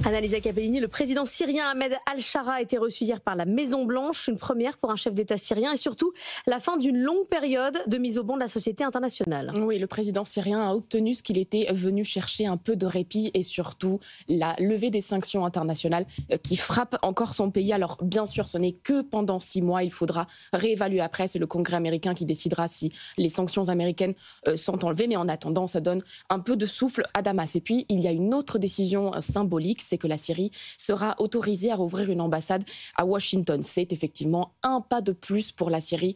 Annalisa Capellini, le président syrien Ahmed Al-Shara a été reçu hier par la Maison-Blanche, une première pour un chef d'État syrien et surtout la fin d'une longue période de mise au ban de la société internationale. Oui, le président syrien a obtenu ce qu'il était venu chercher, un peu de répit et surtout la levée des sanctions internationales qui frappent encore son pays. Alors bien sûr, ce n'est que pendant 6 mois, il faudra réévaluer après, c'est le Congrès américain qui décidera si les sanctions américaines sont enlevées, mais en attendant, ça donne un peu de souffle à Damas. Et puis, il y a une autre décision symbolique, c'est que la Syrie sera autorisée à rouvrir une ambassade à Washington. C'est effectivement un pas de plus pour la Syrie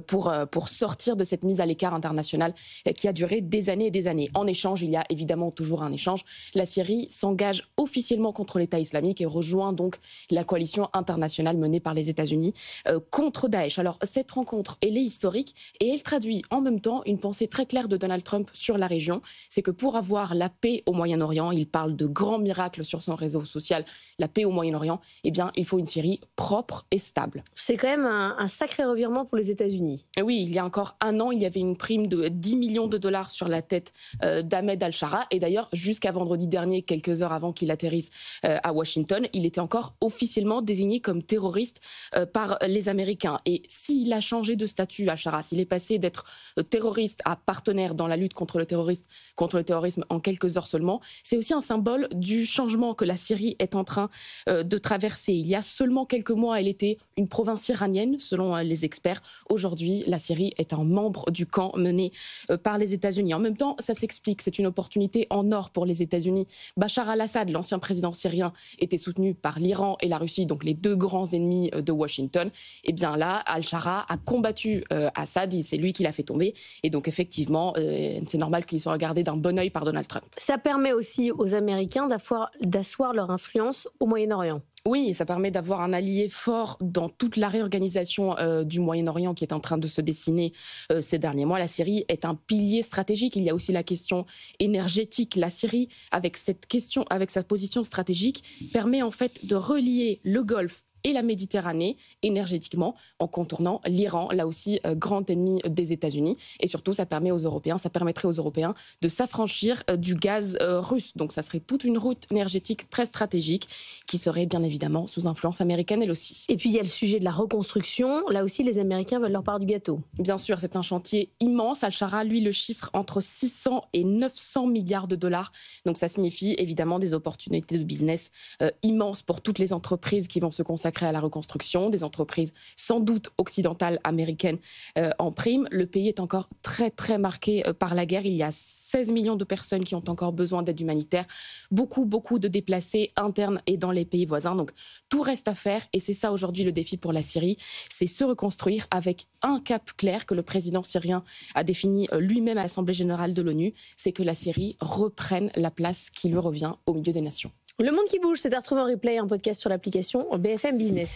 pour sortir de cette mise à l'écart internationale qui a duré des années et des années. En échange, il y a évidemment toujours un échange. La Syrie s'engage officiellement contre l'État islamique et rejoint donc la coalition internationale menée par les États-Unis contre Daesh. Alors cette rencontre, elle est historique et elle traduit en même temps une pensée très claire de Donald Trump sur la région. C'est que pour avoir la paix au Moyen-Orient, il parle de grands miracles sur son réseau social, la paix au Moyen-Orient, eh bien, il faut une Syrie propre et stable. C'est quand même un sacré revirement pour les États-Unis. Oui, il y a encore un an, il y avait une prime de 10 millions de dollars sur la tête d'Ahmed Al-Shara. Et d'ailleurs, jusqu'à vendredi dernier, quelques heures avant qu'il atterrisse à Washington, il était encore officiellement désigné comme terroriste par les Américains. Et s'il a changé de statut, Al-Shara, s'il est passé d'être terroriste à partenaire dans la lutte contre le terrorisme en quelques heures seulement, c'est aussi un symbole du changement que la Syrie est en train de traverser. Il y a seulement quelques mois, elle était une province iranienne, selon les experts. Aujourd'hui, la Syrie est un membre du camp mené par les États-Unis. En même temps, ça s'explique, c'est une opportunité en or pour les États-Unis. Bachar al-Assad, l'ancien président syrien, était soutenu par l'Iran et la Russie, donc les deux grands ennemis de Washington. Et bien là, Al-Shara a combattu Assad, c'est lui qui l'a fait tomber. Et donc effectivement, c'est normal qu'il soit regardé d'un bon œil par Donald Trump. Ça permet aussi aux Américains d'asseoir leur influence au Moyen-Orient. Oui, ça permet d'avoir un allié fort dans toute la réorganisation du Moyen-Orient qui est en train de se dessiner ces derniers mois. La Syrie est un pilier stratégique. Il y a aussi la question énergétique. La Syrie, avec cette question, avec sa position stratégique, permet en fait de relier le Golfe et la Méditerranée énergétiquement en contournant l'Iran, là aussi grand ennemi des États-Unis. Et surtout, ça permettrait aux Européens de s'affranchir du gaz russe. Donc ça serait toute une route énergétique très stratégique qui serait bien évidemment sous influence américaine elle aussi. Et puis il y a le sujet de la reconstruction. Là aussi, les Américains veulent leur part du gâteau. Bien sûr, c'est un chantier immense. Al-Shara, lui, le chiffre entre 600 et 900 milliards de dollars. Donc ça signifie évidemment des opportunités de business immenses pour toutes les entreprises qui vont se consacrer à la reconstruction, des entreprises sans doute occidentales, américaines en prime. Le pays est encore très très marqué par la guerre. Il y a 16 millions de personnes qui ont encore besoin d'aide humanitaire, beaucoup de déplacés internes et dans les pays voisins. Donc tout reste à faire et c'est ça aujourd'hui le défi pour la Syrie, c'est se reconstruire avec un cap clair que le président syrien a défini lui-même à l'Assemblée générale de l'ONU, c'est que la Syrie reprenne la place qui lui revient au milieu des nations. Le monde qui bouge, c'est à retrouver en replay, en podcast sur l'application BFM Business.